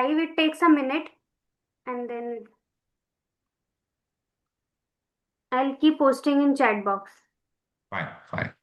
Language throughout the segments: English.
live. It takes a minute, and then I'll keep posting in chat box. Fine, fine.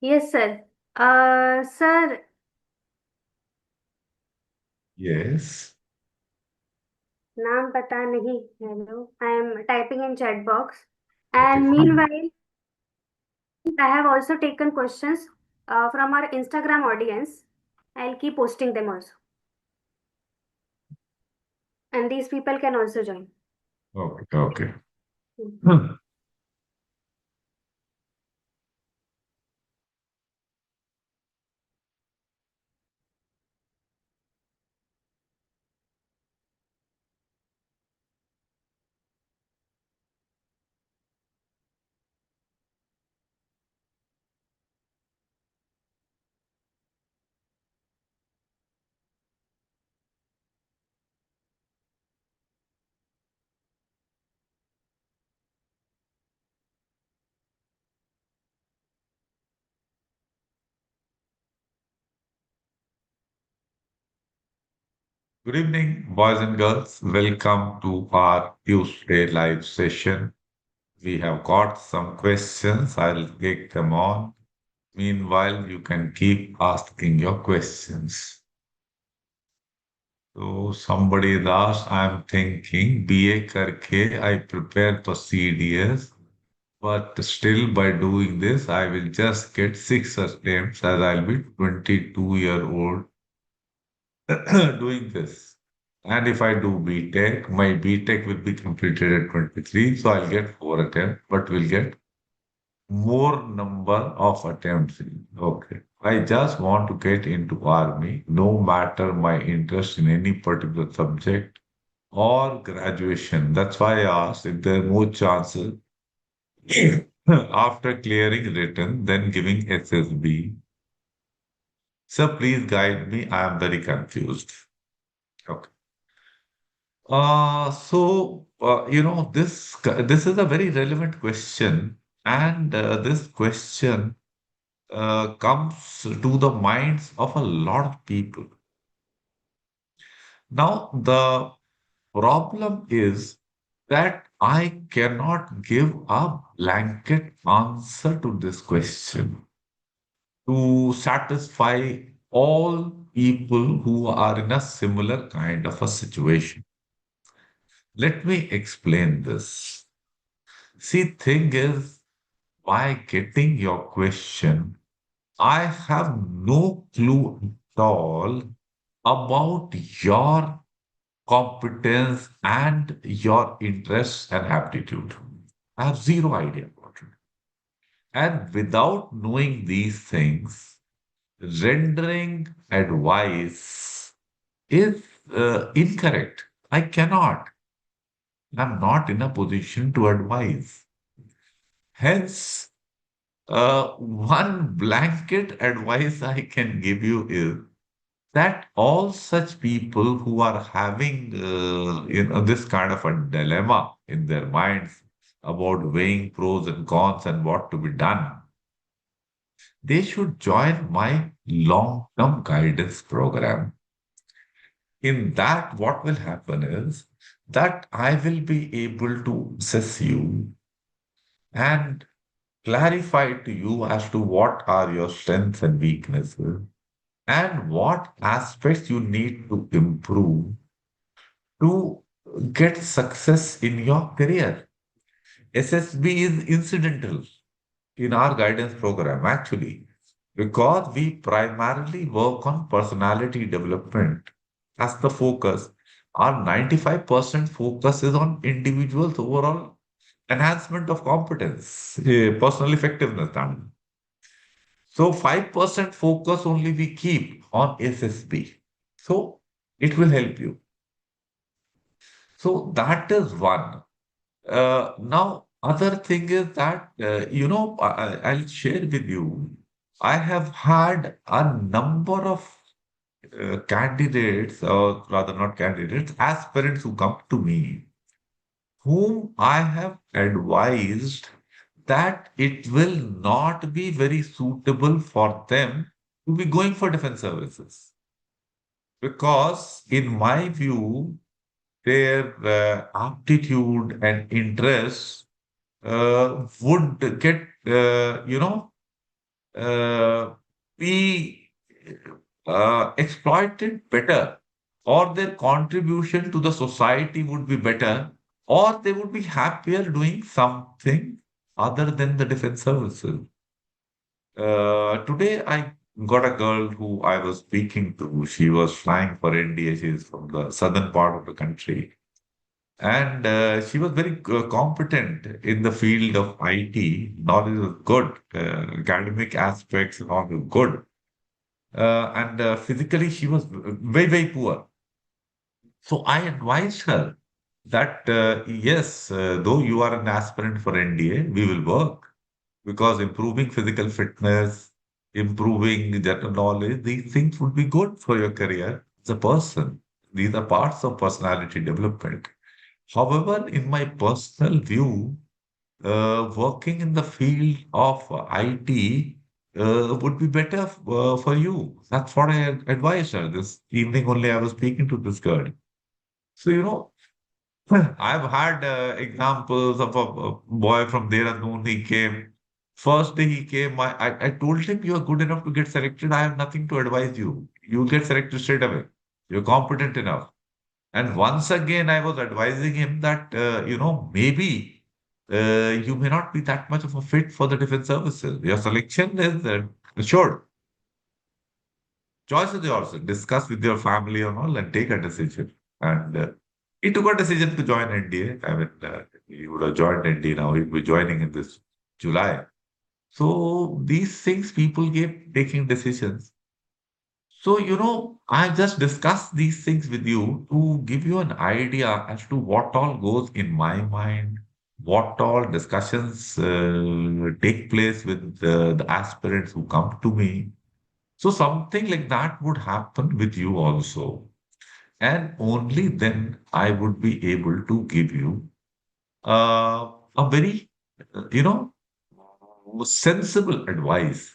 Yes, sir. Sir, Yes. नाम पता नहीं. Hello. I am typing in chat box. Okay, And fine. meanwhile, I have also taken questions from our Instagram audience. I'll keep posting them also. And these people can also join. Okay, okay. Mm. Hmm. Good evening, boys and girls. Welcome to our Tuesday live session. We have got some questions. I'll take them on. Meanwhile, you can keep asking your questions. So somebody is asked, I'm thinking BA karke I prepare for CDS, but still by doing this, I will just get 6 attempts as I'll be 22-year-old doing this. And if I do BTech, my BTech will be completed at 23, so I'll get 4 attempts, but will get more number of attempts. Okay. I just want to get into army, no matter my interest in any particular subject or graduation. That's why I asked if there are more chances after clearing written than giving SSB. So please guide me. I am very confused. Okay. This is a very relevant question, and this question comes to the minds of a lot of people. Now, the problem is that I cannot give a blanket answer to this question to satisfy all people who are in a similar kind of a situation. Let me explain this. See, thing is, by getting your question, I have no clue at all about your competence and your interests and aptitude. I have zero idea about it. And without knowing these things, rendering advice is incorrect. I cannot. I'm not in a position to advise. Hence, one blanket advice I can give you is that all such people who are having this kind of a dilemma in their minds about weighing pros and cons and what to be done, they should join my long-term guidance program. In that, what will happen is that I will be able to assess you and clarify to you as to what are your strengths and weaknesses and what aspects you need to improve to get success in your career. SSB is incidental in our guidance program, actually, because we primarily work on personality development as the focus. Our 95% focus is on individuals' overall enhancement of competence, personal effectiveness. So 5% focus only we keep on SSB. So it will help you. So that is one. Now, other thing is that, I'll share with you, I have had a number of candidates, or rather not candidates, aspirants who come to me, whom I have advised that it will not be very suitable for them to be going for defense services. Because, in my view, their aptitude and interest would get, uh, be exploited better, or their contribution to the society would be better, or they would be happier doing something other than the defense services. Today, I got a girl who I was speaking to. She was flying for India. She's from the southern part of the country. And she was very competent in the field of IT. Knowledge was good. Academic aspects and all were good. And physically, she was very, very poor. So I advised her that, yes, though you are an aspirant for NDA, we will work because improving physical fitness, improving general knowledge, these things would be good for your career as a person. These are parts of personality development. However, in my personal view, working in the field of IT would be better for you. That's what I advised her. This evening only, I was speaking to this girl. So, I've had examples of a boy from Dehradun. He came. First day he came, I told him, you are good enough to get selected. I have nothing to advise you. You'll get selected straight away. You're competent enough. And once again, I was advising him that, maybe you may not be that much of a fit for the defense services. Your selection is assured. Choice is yours. Discuss with your family and all and take a decision. And he took a decision to join NDA. I mean, he would have joined NDA now. He'll be joining in this July. So these things, people keep taking decisions. So, I just discussed these things with you to give you an idea as to what all goes in my mind, what all discussions take place with the aspirants who come to me. So, something like that would happen with you also. And only then I would be able to give you a very, you know, sensible advice.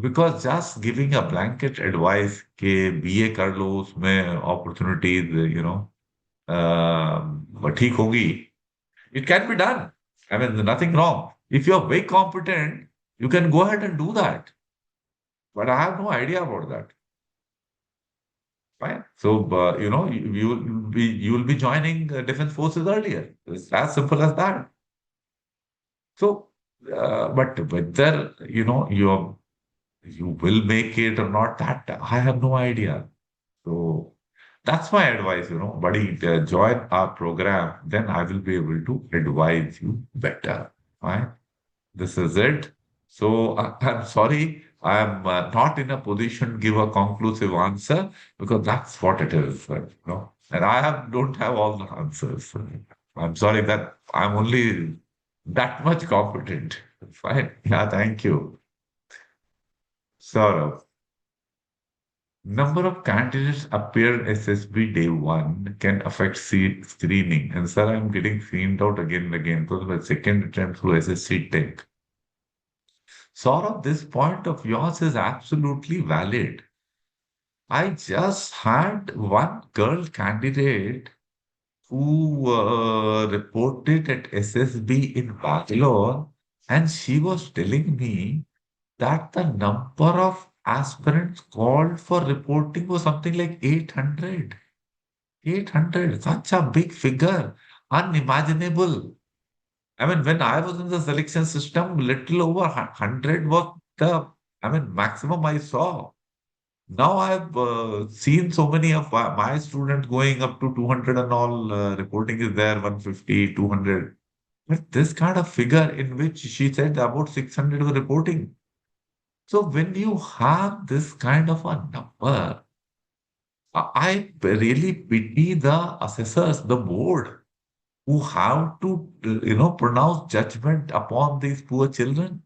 Because just giving a blanket advice कि BA कर लो उसमें opportunities ठीक होगी, It can be done. I mean, nothing wrong. If you're very competent, you can go ahead and do that. But I have no idea about that. Fine. So, you will be joining defense forces earlier. It's as simple as that. So, but whether you will make it or not, that I have no idea. So that's my advice, buddy. Join our program, then I will be able to advise you better. Fine. This is it. So I'm sorry, I'm not in a position to give a conclusive answer because that's what it is, and don't have all the answers. I'm sorry that I'm only that much competent. Fine. Yeah, thank you. Saurabh, number of candidates appear SSB day one can affect screening. And sir, I'm getting screened out again and again because my second attempt through SSC Tech. Saurabh, this point of yours is absolutely valid. I just had one girl candidate who reported at SSB in Bangalore, and she was telling me that the number of aspirants called for reporting was something like 800. 800, such a big figure, unimaginable. I mean, when I was in the selection system, little over 100 was maximum I saw. Now I've seen so many of my students going up to 200 and all, reporting is there, 150, 200. But this kind of figure in which she said about 600 were reporting. So when you have this kind of a number, I really pity the assessors, the board, who have to, pronounce judgment upon these poor children.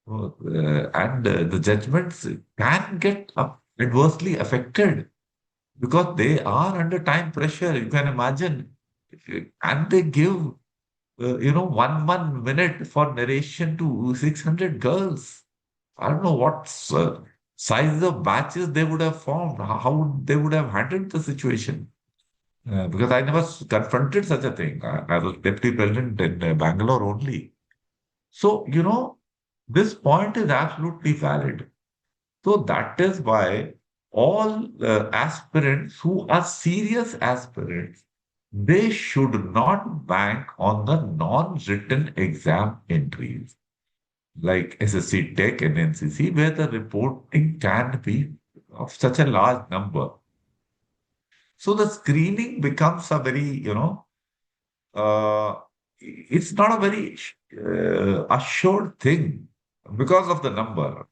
And the judgments can get adversely affected because they are under time pressure. You can imagine. And they give, 1 minute for narration to 600 girls. I don't know what size of batches they would have formed, how they would have handled the situation. Because I never confronted such a thing. I was deputy president in Bangalore only. So, this point is absolutely valid. So that is why all aspirants who are serious aspirants, they should not bank on the non-written exam entries like SSC Tech and NCC, where the reporting can be of such a large number. So the screening becomes a very, uh, it's not a very assured thing because of the number,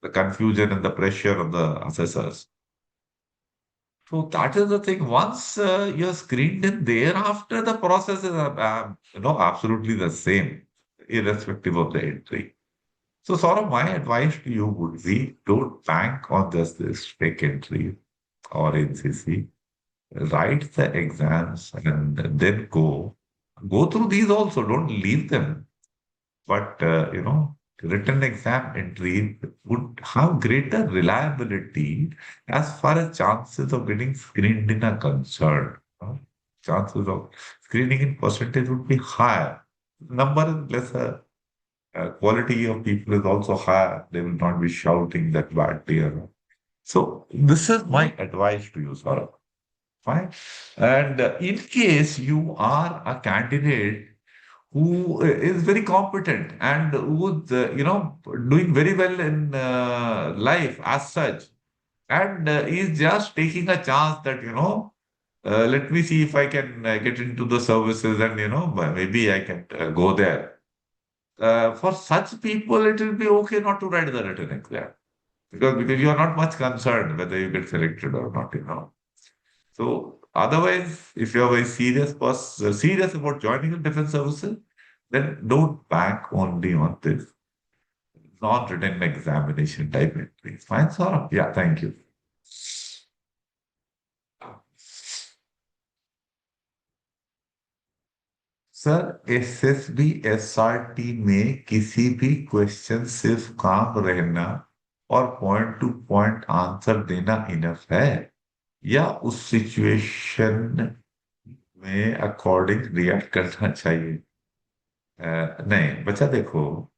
the confusion and the pressure of the assessors. So that is the thing. Once you're screened in, thereafter the process is absolutely the same, irrespective of the entry. So sort of my advice to you would be don't bank on just this fake entry or NCC. Write the exams and then go through these also. Don't leave them. But written exam entry would have greater reliability as far as chances of getting screened in are concerned. Chances of screening in percentage would be higher. Number is lesser. Quality of people is also higher. They will not be shouting that badly. So this is my advice to you, Saurabh. Fine. And in case you are a candidate who is very competent and who's doing very well in life as such, and is just taking a chance that let me see if I can get into the services and maybe I can go there. For such people, it will be okay not to write the written exam because you are not much concerned whether you get selected or not. So otherwise, if you are very serious about joining the defense services, then don't bank only on this non-written examination type entries. Fine, Saurabh? Yeah, thank you. Sir SSB SRT में किसी भी question सिर्फ काम रहना और point two point answer देना enough है या उस सिचुएशन में अकॉर्डिंग रिएक्ट करना चाहिए। नहीं बच्चा देखो,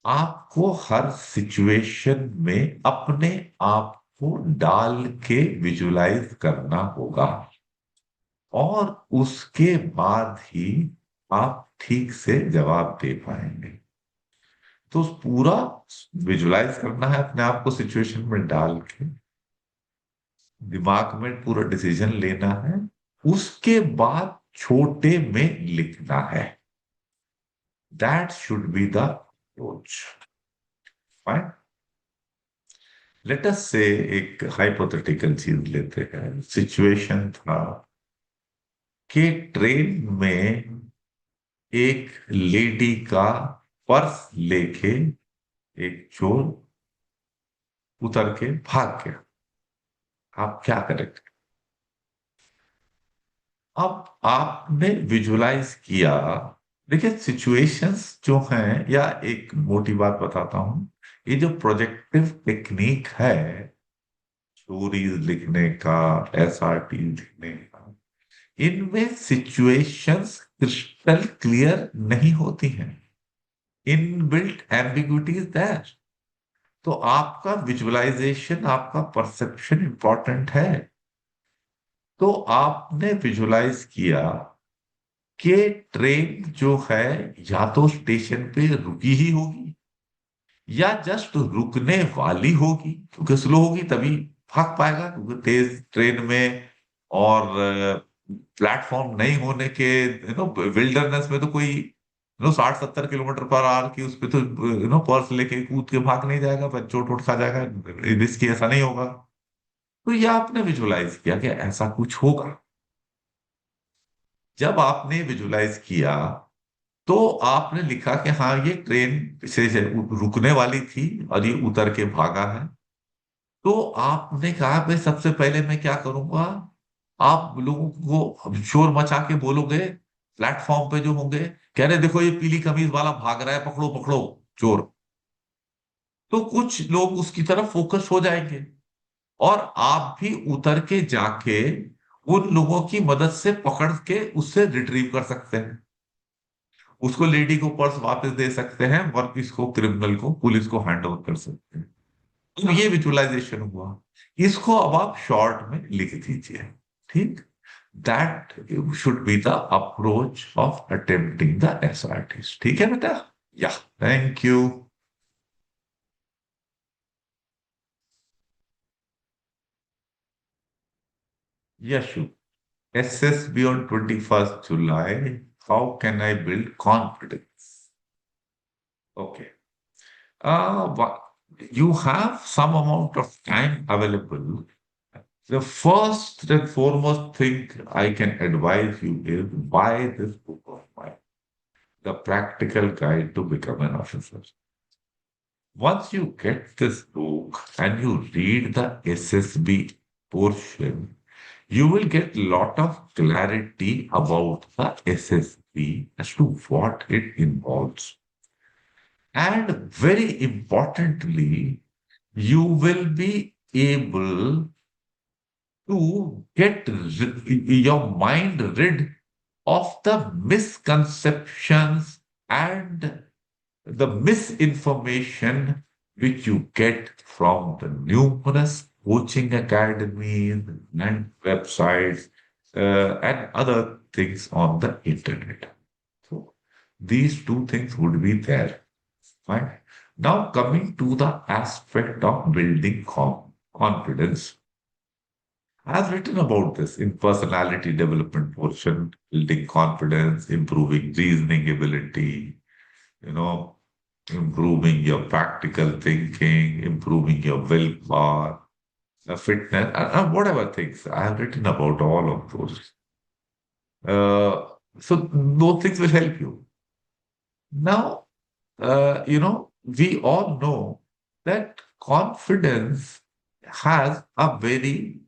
आपको हर सिचुएशन में अपने आप को डाल के विजुलाइज करना होगा, और उसके बाद ही आप ठीक से जवाब दे पाएंगे। तो पूरा विजुलाइज करना है अपने आप को सिचुएशन में डाल के, दिमाग में पूरा डिसीजन लेना है, उसके बाद छोटे में लिखना है। That should be the approach. Fine. Let us से एक हाइपोथेटिकल चीज लेते हैं। सिचुएशन था कि ट्रेन में एक लेडी का पर्स लेके एक चोर उतर के भाग गया। आप क्या करेंगे? अब आपने विजुलाइज किया। देखिए सिचुएशंस जो हैं, या एक मोटी बात बताता हूं, ये जो प्रोजेक्टिव टेक्निक है, स्टोरीज लिखने का, एसआरटी लिखने का, इनमें सिचुएशंस क्रिस्टल क्लियर नहीं होती हैं। Inbuilt ambiguity is there. तो आपका विजुअलाइजेशन, आपका परसेप्शन इंपॉर्टेंट है। तो आपने विजुलाइज किया कि ट्रेन जो है या तो स्टेशन पे रुकी ही होगी, या जस्ट रुकने वाली होगी, क्योंकि स्लो होगी तभी भाग पाएगा, क्योंकि तेज ट्रेन में और प्लेटफॉर्म नहीं होने के, विल्डरनेस में तो कोई 60-70 किलोमीटर पर आवर की उस पे तो पर्स लेके कूद के भाग नहीं जाएगा, पर चोट वोट खा जाएगा। रिस्क ऐसा नहीं होगा। तो ये आपने विजुलाइज किया कि ऐसा कुछ होगा। जब आपने विजुलाइज किया तो आपने लिखा कि हाँ ये ट्रेन से रुकने वाली थी और ये उतर के भागा है। तो आपने कहा भाई सबसे पहले मैं क्या करूंगा, आप लोगों को शोर मचा के बोलोगे प्लेटफॉर्म पे जो होंगे, कह रहे देखो ये पीली कमीज वाला भाग रहा है, पकड़ो पकड़ो चोर। तो कुछ लोग उसकी तरफ फोकस हो जाएंगे, और आप भी उतर के जाके उन लोगों की मदद से पकड़ के उससे रिट्रीव कर सकते हैं, उसको लेडी को पर्स वापस दे सकते हैं, और इसको क्रिमिनल को पुलिस को हैंड ओवर कर सकते हैं। तो ये विजुअलाइजेशन हुआ। इसको अब आप शॉर्ट में लिख दीजिए। ठीक। That should be the approach of attempting the SRTs. ठीक है बेटा? Yeah, thank you. Yashu, SSB on 21st July. How can I build confidence? Okay. You have some amount of time available. The first and foremost thing I can advise you is buy this book of mine, The Practical Guide to Become an Officer. Once you get this book and you read the SSB portion, you will get a lot of clarity about the SSB as to what it involves. And very importantly, you will be able to get your mind rid of the misconceptions and the misinformation which you get from the numerous coaching academies and websites and other things on the internet. So these two things would be there. Fine. Now coming to the aspect of building confidence. I've written about this in personality development portion, building confidence, improving reasoning ability, you know, improving your practical thinking, improving your willpower, fitness, and whatever things. I have written about all of those. So those things will help you. Now, we all know that confidence has a very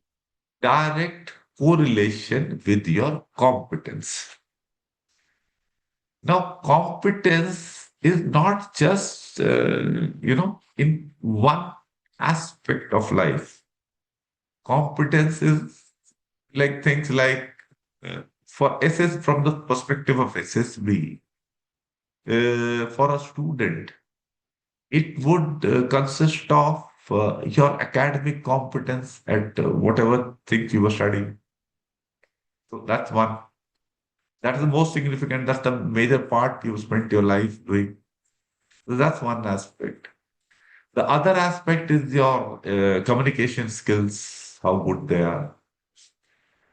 direct correlation with your competence. Now, competence is not just, in one aspect of life. Competence is like things like for SS, from the perspective of SSB, for a student, it would consist of your academic competence at whatever things you were studying. So that's one. That is the most significant. That's the major part you spent your life doing. So that's one aspect. The other aspect is your communication skills, how good they are.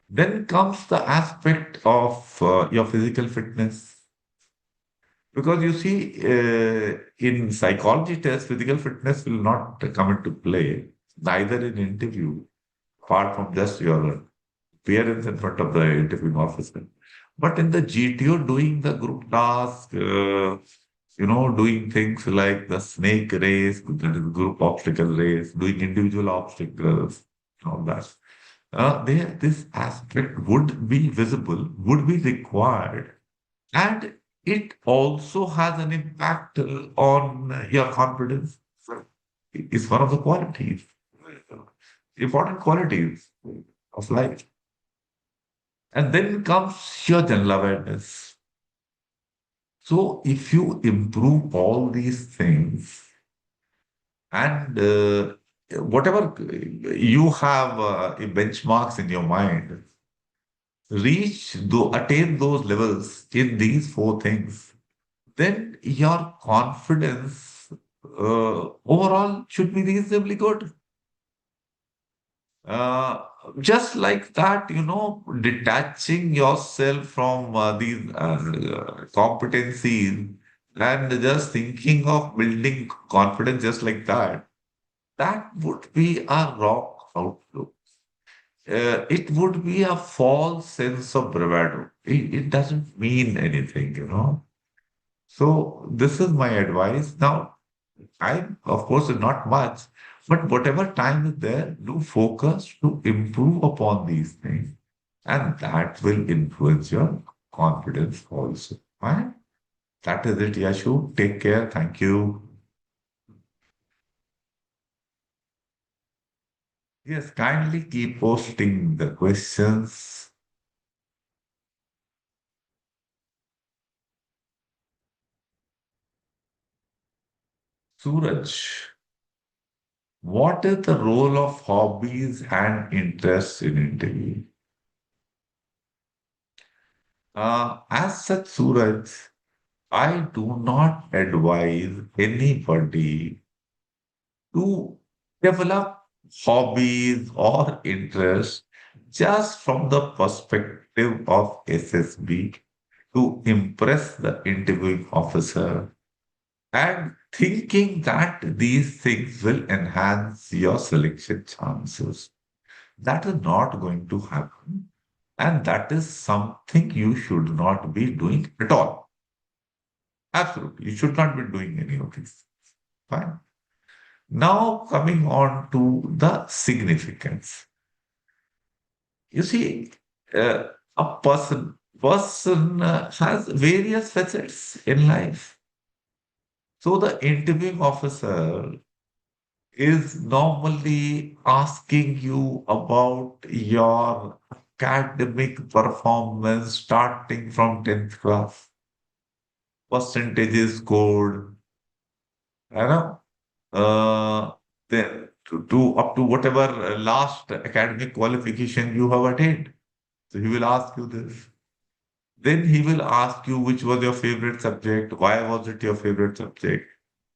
Then comes the aspect of your physical fitness. Because you see, in psychology tests, physical fitness will not come into play, neither in interview, apart from just your appearance in front of the interviewing officer. But in the GTO, doing the group task, doing things like the snake race, that is group obstacle race, doing individual obstacles, all that. This aspect would be visible, would be required, and it also has an impact on your confidence. It's one of the qualities, important qualities of life. And then comes your general awareness. So if you improve all these things and whatever you have benchmarks in your mind, attain those levels in these four things, then your confidence overall should be reasonably good. Uh, just like that, detaching yourself from these competencies and just thinking of building confidence just like that, that would be a wrong outlook. It would be a false sense of bravado. It doesn't mean anything. So this is my advice. Now, time, of course, is not much, but whatever time is there, do focus to improve upon these things, and that will influence your confidence also. Fine? That is it, Yashu. Take care. Thank you. Yes, kindly keep posting the questions. Suraj, what is the role of hobbies and interests in interview? As such, Suraj, I do not advise anybody to develop hobbies or interests just from the perspective of SSB to impress the interviewing officer and thinking that these things will enhance your selection chances. That is not going to happen. And that is something you should not be doing at all. Absolutely. You should not be doing any of these. Fine. Now, coming on to the significance. You see, a person has various facets in life. So the interviewing officer is normally asking you about your academic performance starting from 10th class, percentages scored, you know, uh, to up to whatever last academic qualification you have attained. So he will ask you this. Then he will ask you which was your favorite subject, why was it your favorite subject,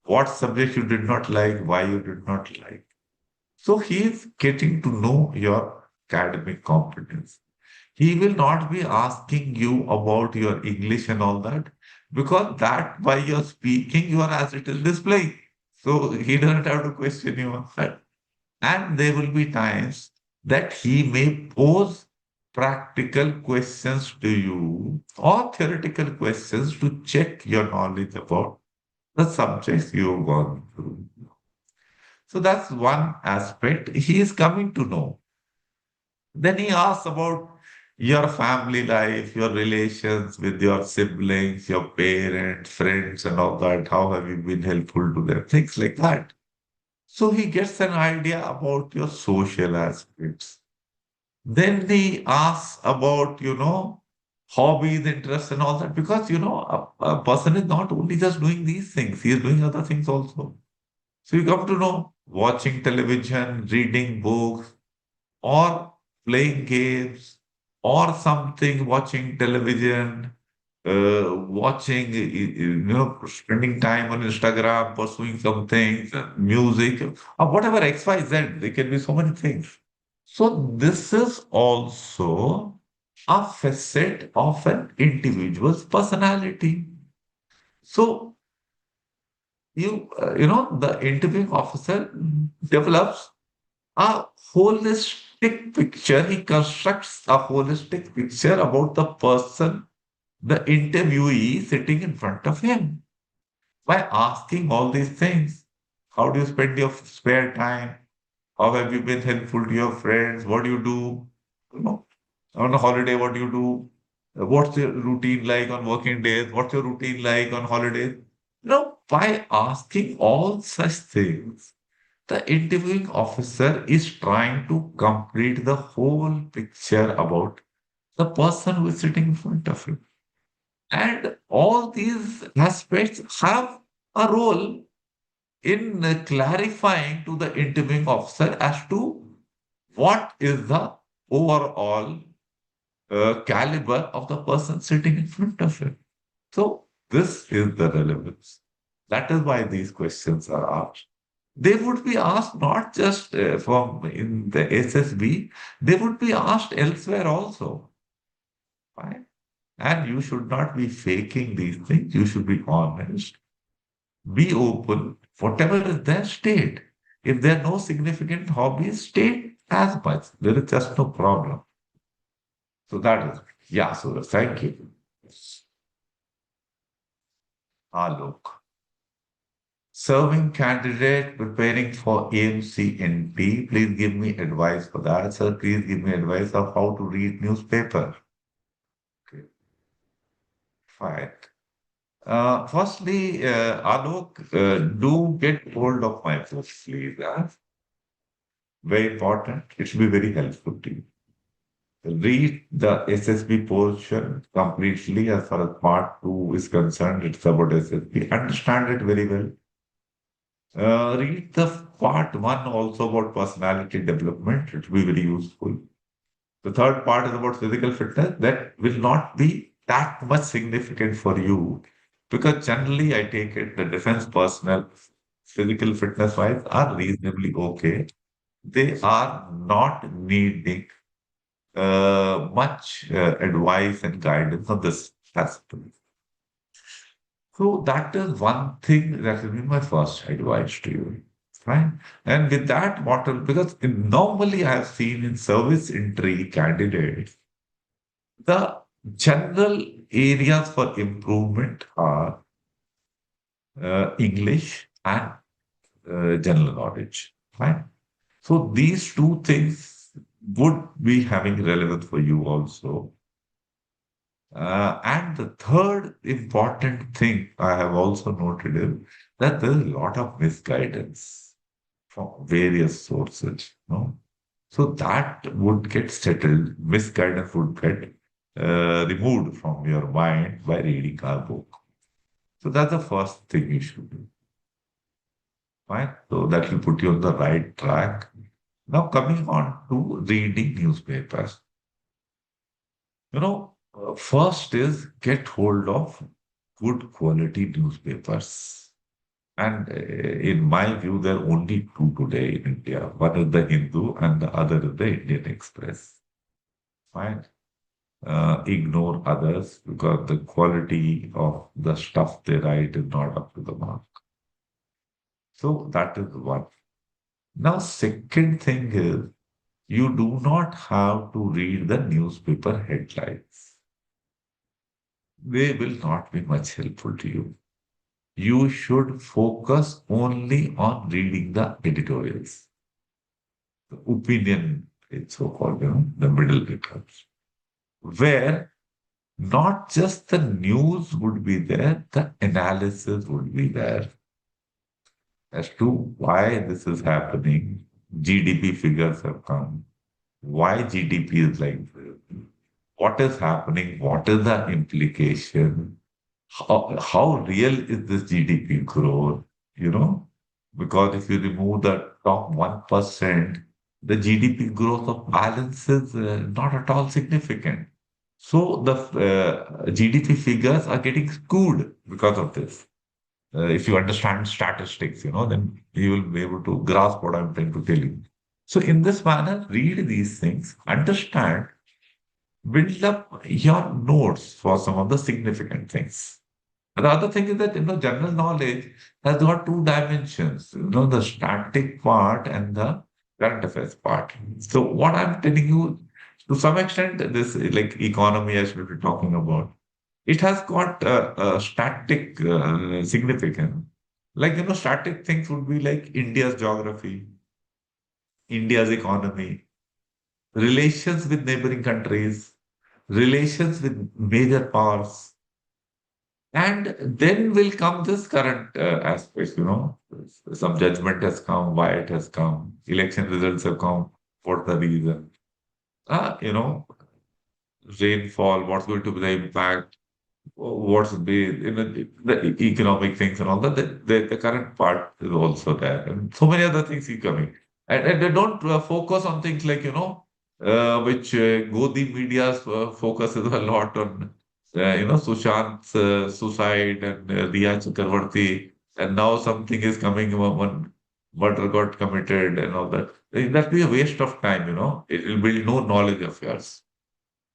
what subject you did not like, why you did not like. So he is getting to know your academic competence. He will not be asking you about your English and all that because that by your speaking you are as it is displaying. So he doesn't have to question you on that. And there will be times that he may pose practical questions to you or theoretical questions to check your knowledge about the subjects you've gone through. So that's one aspect he is coming to know. Then he asks about your family life, your relations with your siblings, your parents, friends, and all that. How have you been helpful to them? Things like that. So he gets an idea about your social aspects. Then he asks about, hobbies, interests, and all that. Because, a person is not only just doing these things, he is doing other things also. So you come to know watching television, reading books, or playing games, or something, watching television, spending time on Instagram, pursuing some things, music, or whatever, X, Y, Z. There can be so many things. So this is also a facet of an individual's personality. So the interviewing officer develops a holistic picture. He constructs a holistic picture about the person, the interviewee sitting in front of him by asking all these things. How do you spend your spare time? How have you been helpful to your friends? What do you do? You know, on a holiday, what do you do? What's your routine like on working days? What's your routine like on holidays? By asking all such things, the interviewing officer is trying to complete the whole picture about the person who is sitting in front of him. And all these aspects have a role in clarifying to the interviewing officer as to what is the overall caliber of the person sitting in front of him. So, this is the relevance. That is why these questions are asked. They would be asked not just from in the SSB, they would be asked elsewhere also. Right? And you should not be faking these things. You should be honest. Be open. Whatever is there, state. If there are no significant hobbies, state as much. There is just no problem. So that is, yeah, so thank you. Look. Serving candidate preparing for AMCNT, please give me advice for that. Sir, please give me advice of how to read newspaper. Okay, fine. Firstly, Alok, do get hold of my book, please. Very important. It will be very helpful to you. Read the SSB portion completely as far as part two is concerned. It's about SSB. Understand it very well. Read the part one also about personality development. It will be very useful. The third part is about physical fitness. That will not be that much significant for you because generally I take it the defense personnel physical fitness wise are reasonably okay. They are not needing much advice and guidance on this aspect. So that is one thing that will be my first advice to you. Right? And with that model, because normally I have seen in service entry candidates, the general areas for improvement are English and general knowledge. Right? So these two things would be having relevance for you also. And the third important thing I have also noted is that there is a lot of misguidance from various sources. So that would get settled, misguidance would get removed from your mind by reading our book. So that's the first thing you should do. Fine. So that will put you on the right track. Now coming on to reading newspapers. First is get hold of good quality newspapers. And in my view, there are only two today in India. One is the Hindu and the other is the Indian Express. Fine. Ignore others because the quality of the stuff they write is not up to the mark. So that is one. Now, second thing is you do not have to read the newspaper headlines. They will not be much helpful to you. You should focus only on reading the editorials, the opinion, it's so called, the middle records, where not just the news would be there, the analysis would be there as to why this is happening. GDP figures have come. Why GDP is like this? what is happening, what is the implication, how real is this GDP growth, you know? Because if you remove the top 1%, the GDP growth of balance is not at all significant. So the GDP figures are getting skewed because of this. If you understand statistics, then you will be able to grasp what I'm trying to tell you. So in this manner, read these things, understand, build up your notes for some of the significant things. The other thing is that general knowledge has got two dimensions, the static part and the current affairs part. So what I'm telling you, to some extent, this like economy as we were talking about, it has got a static significance. Like static things would be like India's geography, India's economy, relations with neighboring countries, relations with major powers. And then will come this current aspect, some judgment has come, why it has come, election results have come, what the reason, rainfall, what's going to be the impact, what's the economic things and all that. The current part is also there, and so many other things keep coming, and they don't focus on things like which Godi media's focus is a lot on Sushant's suicide and Riya Chakravarti, and now something is coming, one murder got committed and all that. That'll be a waste of time. It will build no knowledge of yours.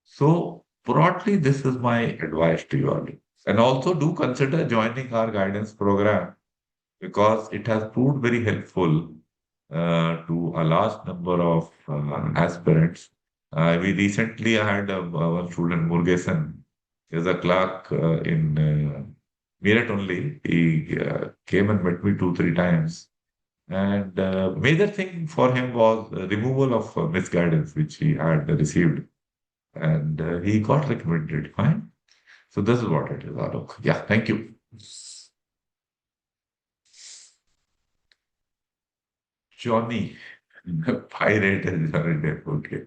So broadly, this is my advice to you all. And also do consider joining our guidance program because it has proved very helpful to a large number of aspirants. We recently had one student, Murgesan, is a clerk in Meerut only. He came and met me two, three times. And major thing for him was removal of misguidance, which he had received and he got recommended. Fine. So this is what it is, Alok. Yeah, thank you. Johnny, pirate and Johnny Depp. Okay.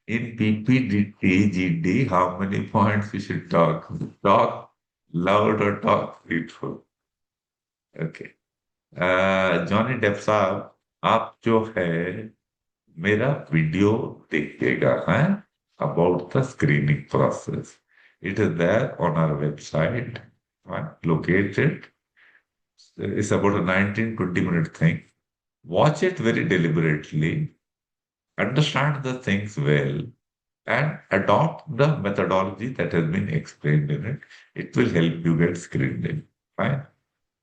In PPGD, how many points we should talk? Talk loud or talk beautiful? Okay. Johnny Depp साहब आप जो है मेरा video देखिएगा है about the screening process. It is there on our website. Right? Locate it. It's about a 19-20 minute thing. Watch it very deliberately, understand the things well, and adopt the methodology that has been explained in it. It will help you get screened in. Fine.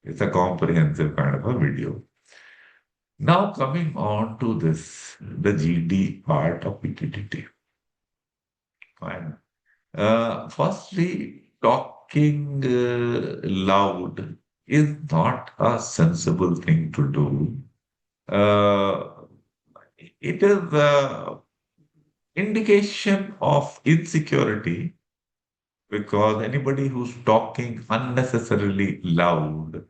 It's a comprehensive kind of a video. Now coming on to this, the GD part of PTDT. Fine. Firstly, talking loud is not a sensible thing to do. Uh, it is the indication of insecurity because anybody who's talking unnecessarily loud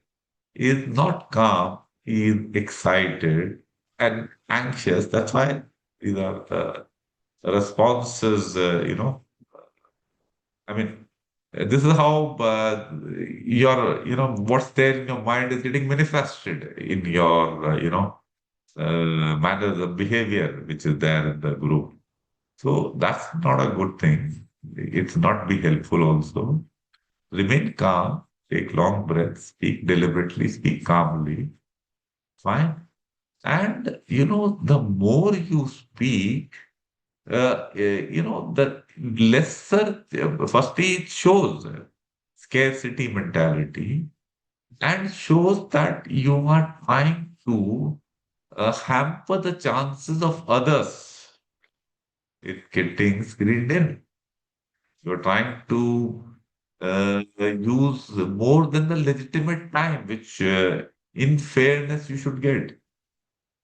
is not calm, he is excited and anxious. That's why these are responses, I mean, this is how what's there in your mind is getting manifested in your, manners of behavior, which is there in the group. So that's not a good thing. It's not be helpful also. Remain calm, take long breaths, speak deliberately, speak calmly. Fine. And, the more you speak, the lesser, firstly, it shows scarcity mentality and shows that you are trying to hamper the chances of others in getting screened in. You're trying to use more than the legitimate time, which in fairness you should get.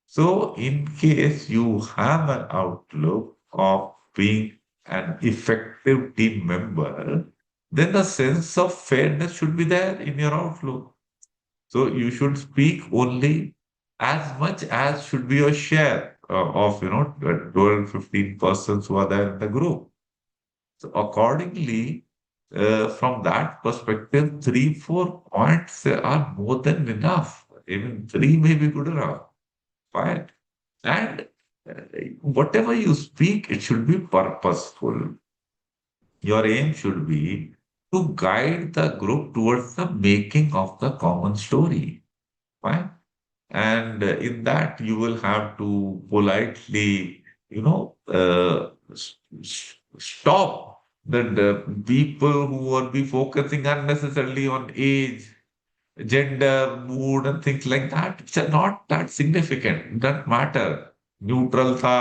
So, in case you have an outlook of being an effective team member, then the sense of fairness should be there in your outlook. So, you should speak only as much as should be your share of, 12, 15 persons who are there in the group. So accordingly, from that perspective, 3, 4 points are more than enough. Even three may be good enough. Fine. And uh, whatever you speak, it should be purposeful. Your aim should be to guide the group towards the making of the common story. Fine. And in that, you will have to politely, stop the people who will be focusing unnecessarily on age, gender, mood, and things like that, which are not that significant, doesn't matter. Neutral था,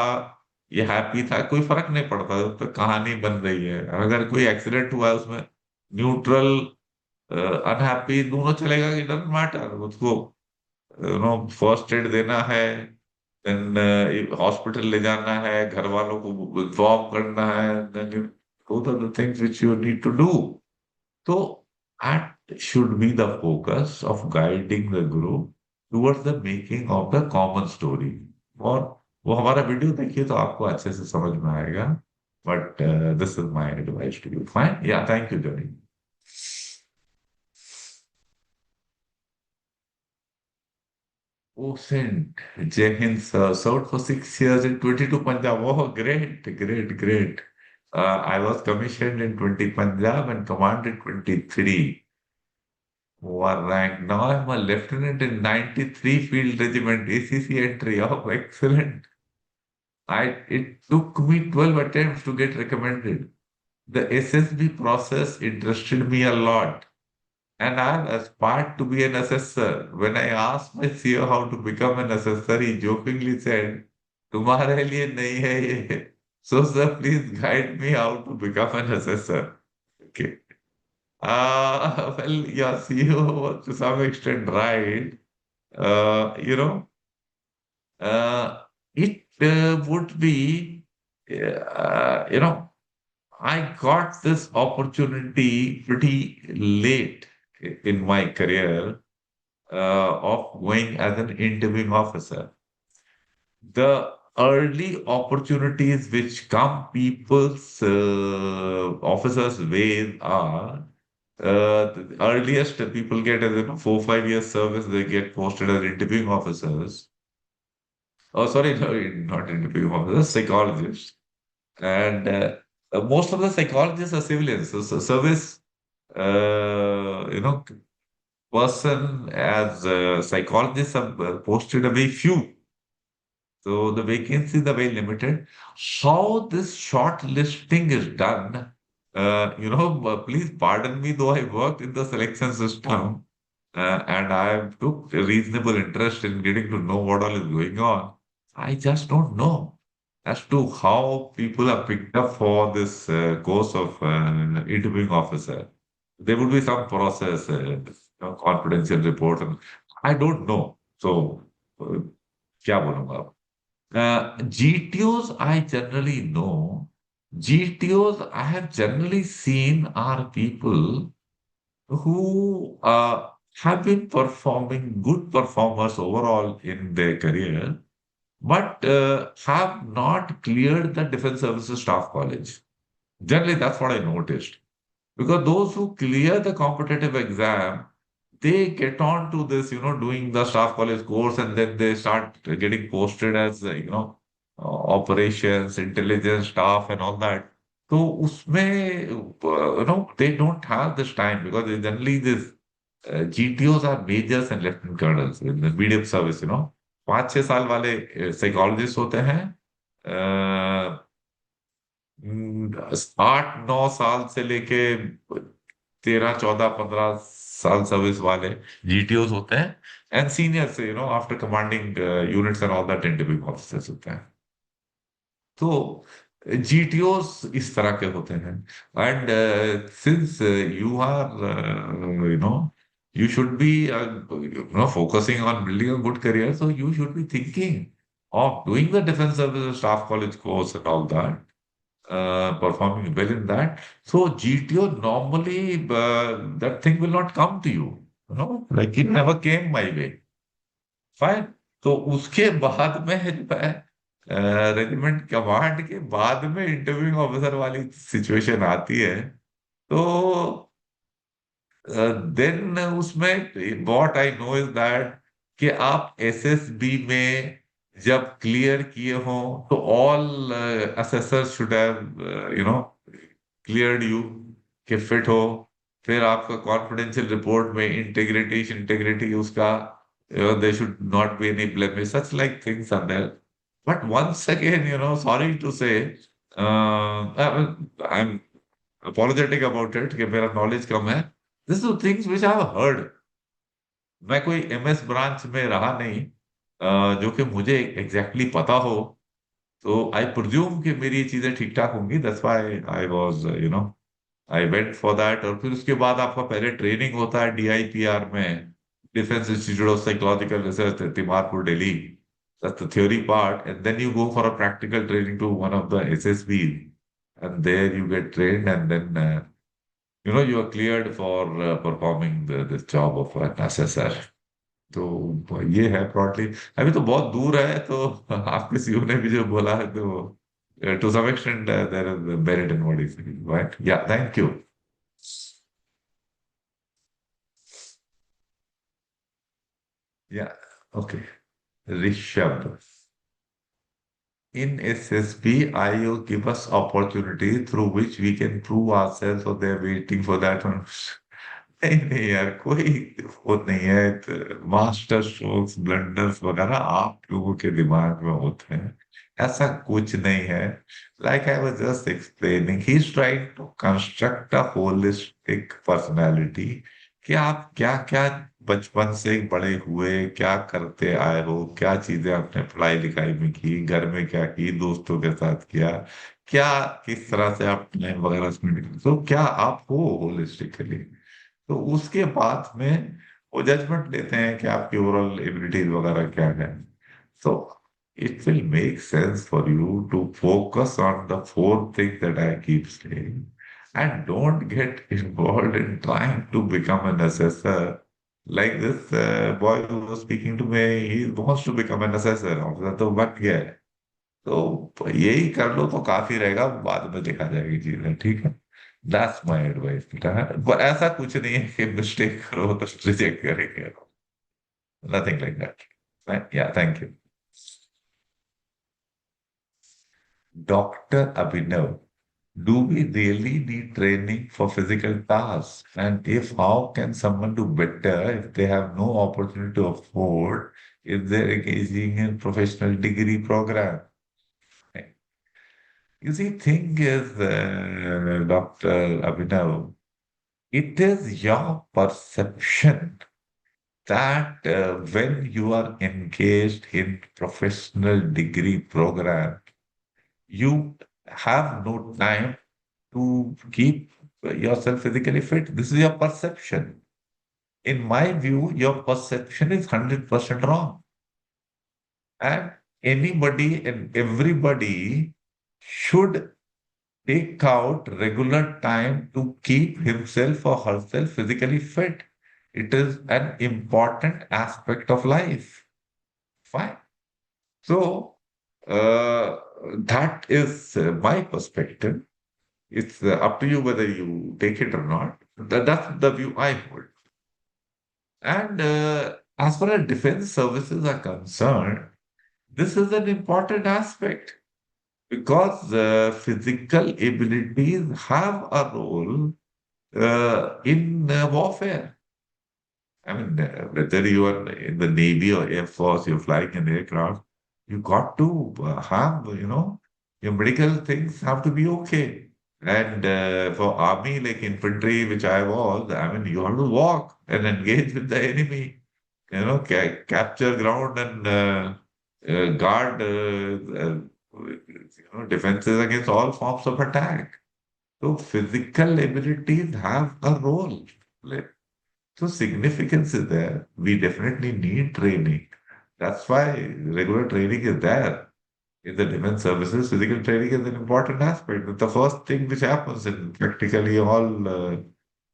ये happy था, कोई फर्क नहीं पड़ता, उस पर कहानी बन रही है। अगर कोई एक्सीडेंट हुआ है उसमें, न्यूट्रल अनहैप्पी दोनों चलेगा, इट डजंट मैटर। उसको फर्स्ट एड देना है, देन हॉस्पिटल ले जाना है, घर वालों को इन्फॉर्म करना है, then those are the things which you need to do. So that should be the focus of guiding the group towards the making of the common story. और वो हमारा वीडियो देखिए तो आपको अच्छे से समझ में आएगा। But this is my advice to you. Fine, yeah thank you Johnny. Oh, Saint, Jai Hind, sir. Served for 6 years in 22 Punjab. Oh, great, great, great. I was commissioned in 20 Punjab and commanded 23. War rank. Now I'm a lieutenant in 93 Field Regiment, ACC entry. Oh, excellent. It took me 12 attempts to get recommended. The SSB process interested me a lot. And I aspired to be an assessor. When I asked my CEO how to become an assessor, he jokingly said, तुम्हारे लिए नहीं है ये. So sir, please guide me how to become an assessor. Okay. Well, your CEO was to some extent right. Uh, you know, it would be, you know, I got this opportunity pretty late in my career of going as an interviewing officer. The early opportunities which come people's officers' ways are the earliest people get as 4, 5 years service, they get posted as interviewing officers. Oh, sorry, no, not interviewing officers, psychologists. And most of the psychologists are civilians. So service, person as psychologists are posted a very few. So the vacancies are very limited. How this short listing is done, please pardon me, though I worked in the selection system and I took a reasonable interest in getting to know what all is going on. I just don't know as to how people are picked up for this course of interviewing officer. There would be some process, confidential report, and I don't know. So, क्या बोलूंगा? GTOs I generally know. GTOs I have generally seen are people who have been performing good performers overall in their career, but have not cleared the Defense Services Staff College. Generally, that's what I noticed. Because those who clear the competitive exam, they get on to this, doing the staff college course, and then they start getting posted as, operations, intelligence staff, and all that. So, usme, they don't have this time because generally this GTOs are majors and lieutenant colonels in the medium service, 5, 6 साल वाले psychologists होते हैं. 8, 9 साल से लेके 13, 14, 15 साल service वाले GTOs होते हैं एंड सीनियर से after commanding units and all that interview officers होते हैं। तो जीटीओस इस तरह के होते हैं and since you are you should be focusing on building a good career, so you should be thinking of doing the defense services staff college course and all that, performing well in that. So GTO normally that thing will not come to you. Like it never came my way. Fine. तो उसके बाद में जो है regiment command के बाद में interviewing officer वाली सिचुएशन आती है, तो देन उसमें what I know is that कि आप एसएसबी में जब क्लियर किए हो तो all assessor should have cleared you कि फिट हो। फिर आपका कॉन्फिडेंशियल रिपोर्ट में इंटीग्रिटी इंटीग्रिटी उसका they should not be any blemish, such like things are there. But once again sorry to say I am apologetic about it कि मेरा knowledge कम है। This are things which I have heard. मैं कोई MS branch में रहा नहीं जो कि मुझे एग्जैक्टली पता हो, तो आई प्रिज्यूम कि मेरी ये चीजें ठीक ठाक होंगी, that's why I was I went for that. और फिर उसके बाद आपका पहले ट्रेनिंग होता है डीआईपीआर में, defence institute of psychological research, Timarpur, Delhi. That's the theory part, and then you go for a practical training to one of the SSB, and there you get trained, and then you are cleared for performing this job of an assessor. तो ये है broadly. अभी तो बहुत दूर है, तो आपके सीईओ ने भी जो बोला है, तो to some extent there is merit in what is right. Yeah thank you. Yeah okay. Rishabh, in SSB, IO give us opportunity through which we can prove ourselves, or they're waiting for that one. नहीं नहीं यार, कोई वो नहीं है। Master strokes blunders वगैरह आप लोगों के दिमाग में होते हैं, ऐसा कुछ नहीं है। Like I was just explaining, he is trying to construct a holistic personality कि आप क्या क्या बचपन से बड़े हुए, क्या करते आए हो, क्या चीजें आपने पढ़ाई लिखाई में की, घर में क्या की, दोस्तों के साथ किया, क्या किस तरह से आप टाइम वगैरह स्पेंड करते, तो क्या आप हो होलिस्टिकली। तो उसके बाद में वो जजमेंट लेते हैं कि आपकी ओवरऑल एबिलिटीज वगैरह क्या है। So it will make sense for you to focus on the four things that I keep saying, and don't get involved in trying to become an assessor. Like this boy who was speaking to me, he wants to become an assessor officer, तो बन गया है। तो यही कर लो तो काफी रहेगा, बाद में देखा जाएगी चीजें, ठीक है। दैट्स माय एडवाइस बेटा। पर ऐसा कुछ नहीं है कि मिस्टेक करो तो रिजेक्ट करेंगे, nothing like that. Yeah thank you. Doctor Abhinav, do we really need training for physical tasks? And if how can someone do better if they have no opportunity to afford, if they're engaging in professional degree program? You see, thing is, Dr. Abhinav, it is your perception that when you are engaged in professional degree program, you have no time to keep yourself physically fit. This is your perception. In my view, your perception is 100% wrong. And anybody and everybody should take out regular time to keep himself or herself physically fit. It is an important aspect of life. Fine. So, uh, that is my perspective. It's up to you whether you take it or not. That's the view I hold. And as far as defense services are concerned, this is an important aspect because physical abilities have a role in warfare. I mean, whether you are in the Navy or Air Force, you're flying an aircraft, you got to have, your medical things have to be okay. And for army, like infantry, which I was, I mean, you have to walk and engage with the enemy, capture ground and guard, defenses against all forms of attack. So physical abilities have a role. Like, so significance is there. We definitely need training. That's why regular training is there. In the defense services, physical training is an important aspect. It's the first thing which happens in practically all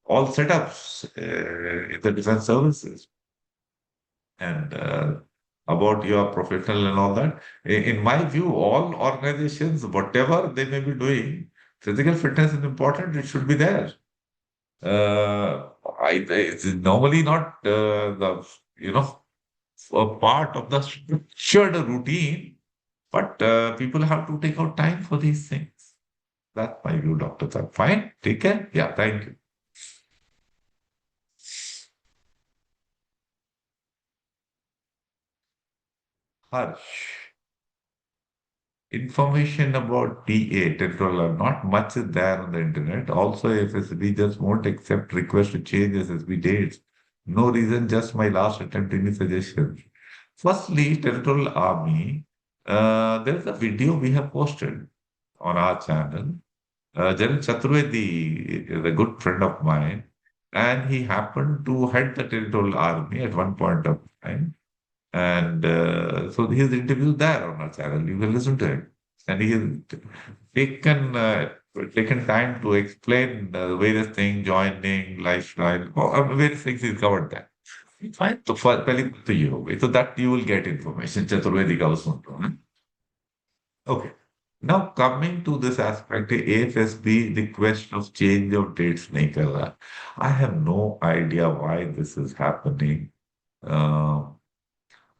setups in the defense services. And about your professional and all that. In my view, all organizations, whatever they may be doing, physical fitness is important. It should be there. It's normally not you know, a part of the structured routine, but people have to take out time for these things. That's my view, Dr. Sir. Fine. Take care. Yeah. Thank you. Harsh. Information about TA, controller, not much is there on the internet. Also, FSB just won't accept requests to change SSB dates. No reason, just my last attempt. Any suggestions? Firstly, Territorial Army, there is a video we have posted on our channel. General Chaturvedi is a good friend of mine, and he happened to head the Territorial Army at one point of time. And so his interview is there on our channel. You can listen to it. And he has taken taken time to explain various things, joining, lifestyle, various things he's covered there. Fine. So पहले तो ये हो गई. So that you will get information. Chaturvedi का उसमें तो, हाँ? Okay. Now coming to this aspect, AFSB request of change of dates नहीं कर रहा. I have no idea why this is happening. Uh,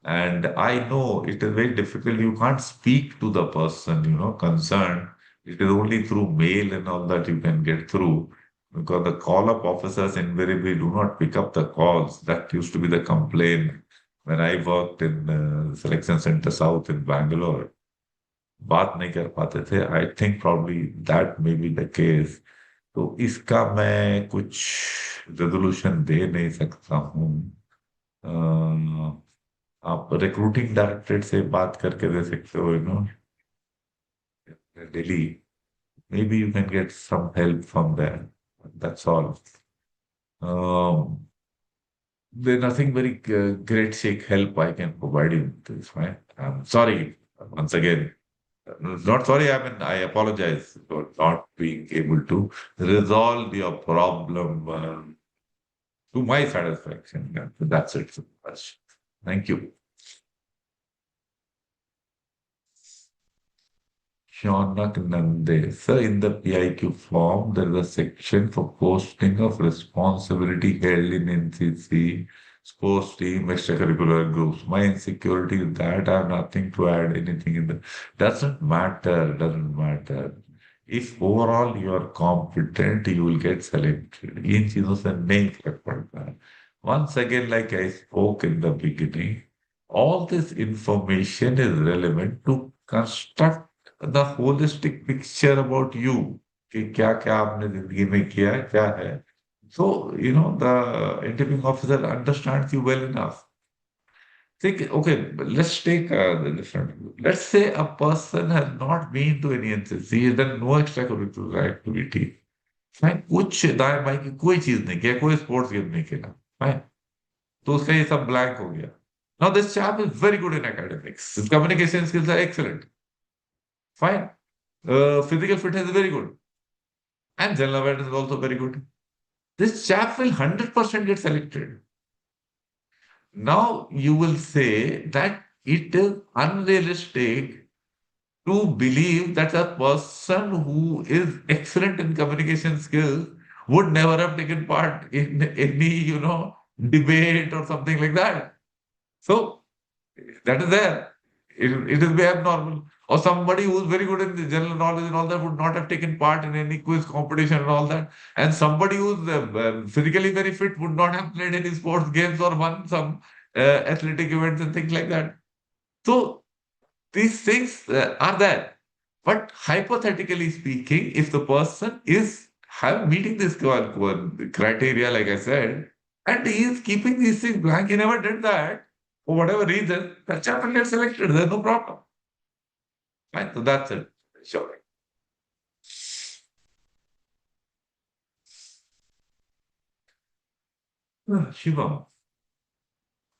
And I know it is very difficult. You can't speak to the person, concerned. It is only through mail and all that you can get through because the call-up officers invariably do not pick up the calls. That used to be the complaint when I worked in Selection Center South in Bangalore. बात नहीं कर पाते थे. I think probably that may be the case. तो इसका मैं कुछ resolution दे नहीं सकता हूँ. आप रिक्रूटिंग डायरेक्टरेट से बात करके दे सकते हो, daily. Maybe you can get some help from there. That's all. Um, there's nothing very great shake help I can provide you with this, right? I'm sorry once again. Not sorry, I mean, I apologize for not being able to resolve your problem to my satisfaction. Yeah, that's it. Thank you. Shaunak Nande. Sir, in the PIQ form, there is a section for posting of responsibility held in NCC, sports team, extracurricular groups. My insecurity is that I have nothing to add, anything in the. Doesn't matter. If overall you are competent, you will get selected. इन चीजों से नहीं फर्क पड़ता है. Once again, like I spoke in the beginning, all this information is relevant to construct the holistic picture about you कि क्या क्या आपने जिंदगी में किया है क्या है. So the interviewing officer understands you well enough. Think, okay, let's take the different. Let's say a person has not been to any NCC, he has done no extracurricular activity. Fine, कुछ दाएं बाएं की कोई चीज नहीं किया, कोई sports game नहीं खेला. Fine, तो उसका ये सब ब्लैंक हो गया. Now this chap is very good in academics. His communication skills are excellent. Fine. Physical fitness is very good. And general awareness is also very good. This chap will 100% get selected. Now you will say that it is unrealistic to believe that a person who is excellent in communication skills would never have taken part in any, debate or something like that. So that is there. It is very abnormal. Or somebody who is very good in the general knowledge and all that would not have taken part in any quiz competition and all that. And somebody who is physically very fit would not have played any sports games or won some athletic events and things like that. So these things are there. But hypothetically speaking, if the person is meeting this criteria, like I said, and he is keeping these things blank, he never did that, for whatever reason, that chap will get selected. There's no problem. Right? So that's it. Sure. Shivam,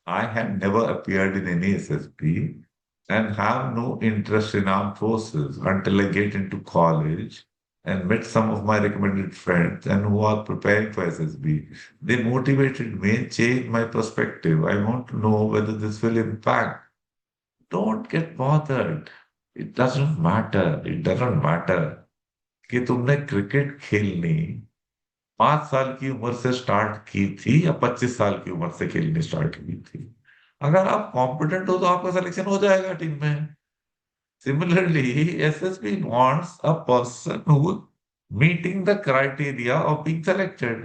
I have never appeared in any SSB and have no interest in armed forces until I get into college and met some of my recommended friends and who are preparing for SSB. They motivated me and changed my perspective. I want to know whether this will impact don't get bothered, it doesn't matter कि तुमने cricket खेलनी 5 साल की उम्र से start की थी या 25 साल की उम्र से खेलनी स्टार्ट की थी। अगर आप कॉम्पिटेंट हो तो आपका सिलेक्शन हो जाएगा टीम में। Similarly, SSB wants a person who meeting the criteria of being selected.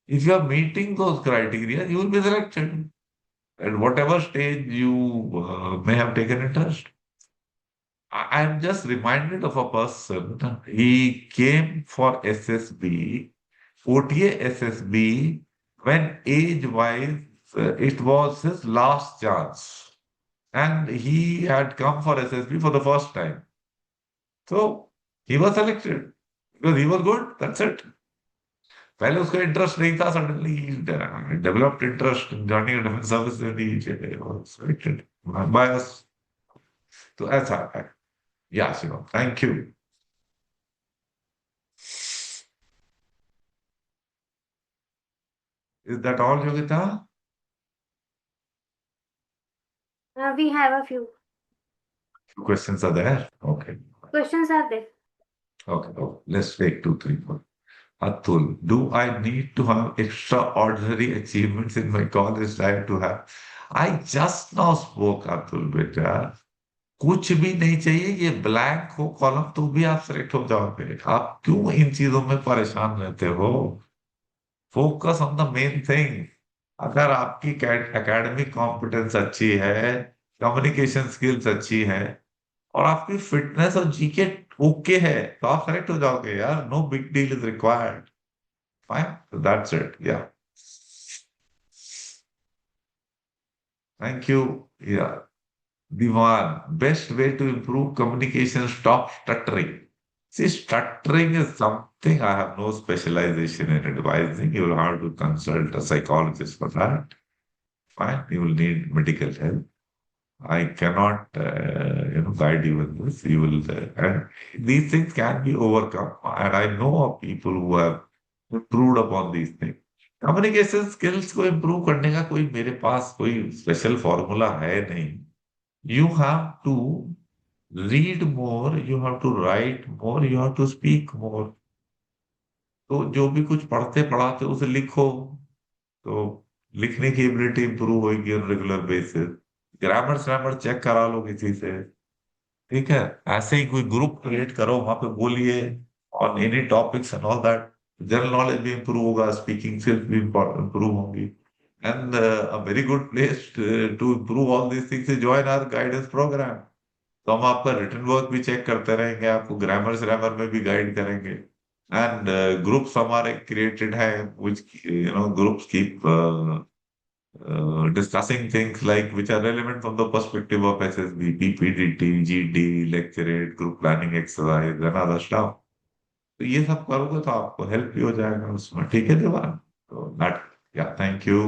If you are meeting those criteria, you will be selected at whatever stage you may have taken interest. I am just reminded of a person. He came for SSB, OTA SSB, when age-wise it was his last chance, and he had come for SSB for the first time. So he was selected because he was good. That's it. पहले उसका interest नहीं था, suddenly developed interest in joining defence service and he was selected by us. तो ऐसा है। Yeah Shivam, thank you. Is that all Yogita? We have a few questions are there? Okay questions are there. Okay let's take 2 3 4। Atul, do I need to have extraordinary achievements in my college life to have? I just now spoke, Atul, beta. कुछ भी नहीं चाहिए, ये blank हो column तो भी आप select हो जाओगे। आप क्यों इन चीजों में परेशान रहते हो? Focus on the main thing. अगर आपकी एकेडमिक कॉम्पिटेंस अच्छी है, कम्युनिकेशन स्किल्स अच्छी है, और आपकी फिटनेस और जीके ओके है, तो आप सेलेक्ट हो जाओगे यार। No big deal is required. Fine, that's it. Yeah thank you. Yeah Diwan, best way to improve communication, stop stuttering. See, stuttering is something I have no specialization in advising. You will have to consult a psychologist for that. Fine, you will need medical help. I cannot, guide you in this. You will, and these things can be overcome. And I know of people who have improved upon these things. Communication skills को improve करने का कोई मेरे पास कोई special formula है नहीं। You have to read more, you have to write more, you have to speak more. तो जो भी कुछ पढ़ते पढ़ाते उसे लिखो, तो लिखने की एबिलिटी इंप्रूव होगी on regular basis. Grammar slammer check करा लो किसी से, ठीक है? ऐसे ही कोई ग्रुप क्रिएट करो, वहां पे बोलिए on any topics and all that. General knowledge भी इंप्रूव होगा, स्पीकिंग स्किल्स भी इंप्रूव होंगी। And a very good place to improve all these things is join our guidance programme. तो हम आपका रिटर्न वर्क भी चेक करते रहेंगे, आपको ग्रामर ग्रामर में भी गाइड करेंगे। एंड ग्रुप्स हमारे क्रिएटेड है, which groups keep discussing things like which are relevant from the perspective of SSB, PPDT, GD, lecturate, group planning exercise, and other stuff. तो ये सब करोगे तो आपको हेल्प भी हो जाएगा उसमें, ठीक है दीवान? तो that, yeah thank you.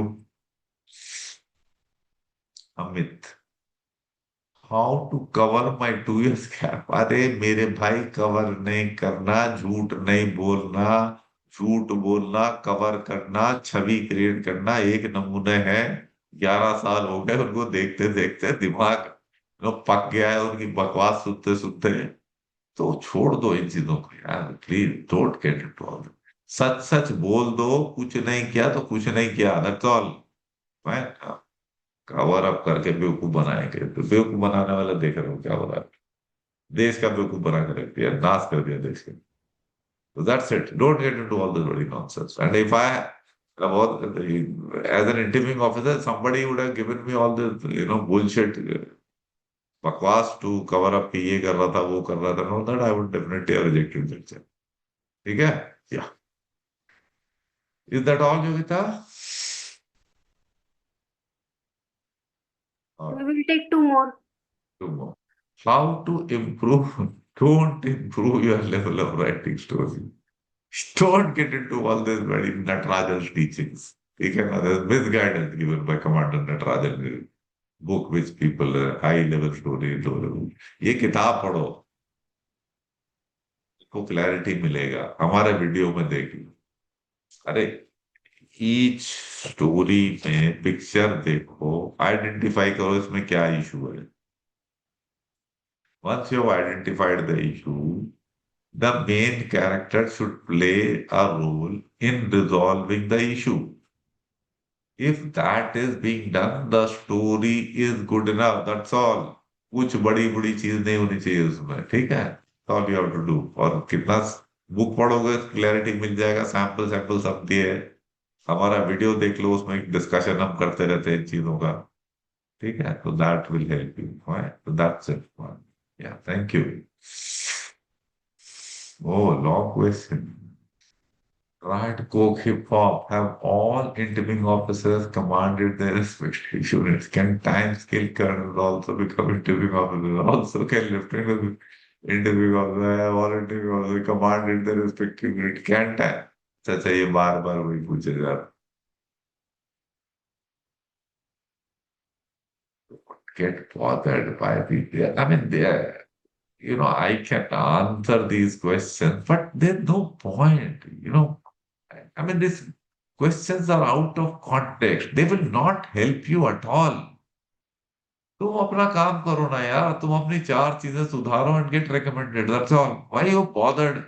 Amit, how to cover my 2 years gap? अरे मेरे भाई, कवर नहीं करना, झूठ नहीं बोलना, झूठ बोलना कवर करना, छवि क्रिएट करना एक नमूने है। 11 साल हो गए उनको देखते देखते, दिमाग पक गया है उनकी बकवास सुनते सुनते। तो छोड़ दो इन चीजों को यार, please don't get into all. सच सच बोल दो, कुछ नहीं किया तो कुछ नहीं किया, दैट्स ऑल। कवर अप करके बेवकूफ बनाएंगे, तो बेवकूफ बनाने वाला देख रहे हो क्या हो रहा है? देश का बेवकूफ बना के रख दिया, नाश कर दिया देश के। तो that's it, don't get into all this बड़ी nonsense. And if I about as an interviewing officer, somebody would have given me all this bullshit बकवास टू कवर अप कि ये कर रहा था वो कर रहा था, know that I would definitely have rejected that. ठीक है? या is that all Yogita? We will take two more. Tomorrow. How to improve? Don't improve your level of writing story. Don't get into all this very Natarajan's teachings. You can there's misguidance given by Commander Natarajan book, which people high level story, low level. ये किताब पढ़ो, आपको clarity मिलेगा। हमारे video में देख लो। अरे each story में पिक्चर देखो, आइडेंटिफाई करो इसमें क्या इशू है। Once you have identified the issue, the main character should play a role in resolving the issue. If that is being done, the story is good enough. That's all. कुछ बड़ी बड़ी चीज नहीं होनी चाहिए उसमें, ठीक है? All you have to do. और कितना बुक पढ़ोगे क्लैरिटी मिल जाएगा, सैंपल सैंपल सब दिए है। हमारा वीडियो देख लो, उसमें एक डिस्कशन हम करते रहते हैं इन चीजों का, ठीक है? तो दैट विल हेल्प यू। तो that's it. Yeah thank you. Oh, long question. Right, Coke, hip hop, have all interviewing officers commanded their respective units? Can time scale colonels also become interviewing officers? Also, can lieutenant interviewing officer have all interviewing officers commanded their respective unit? Can time? अच्छा ये बार बार वही पूछे जा रहा। Get bothered by the, I mean, I can answer these questions, but there's no point, I mean, these questions are out of context. They will not help you at all. तुम अपना काम करो ना यार, तुम अपनी चार चीजें सुधारो and gate recommended, that's all. Why you bothered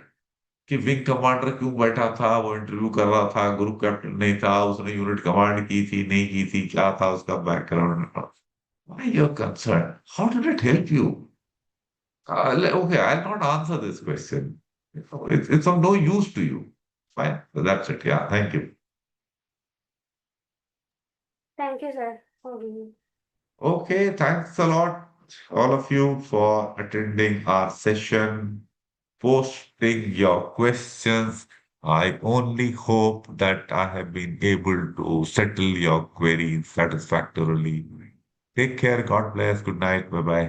कि विंग कमांडर क्यों बैठा था, वो इंटरव्यू कर रहा था, ग्रुप कैप्टन नहीं था, उसने यूनिट कमांड की थी नहीं की थी, क्या था उसका background? Why you concern? How did it help you? Okay, I'll not answer this question. It's of no use to you. Fine. So that's it. Yeah. Thank you. Thank you, sir, for giving. Okay. Thanks a lot, all of you, for attending our session, posting your questions. I only hope that I have been able to settle your queries satisfactorily. Take care. God bless. Good night. Bye bye.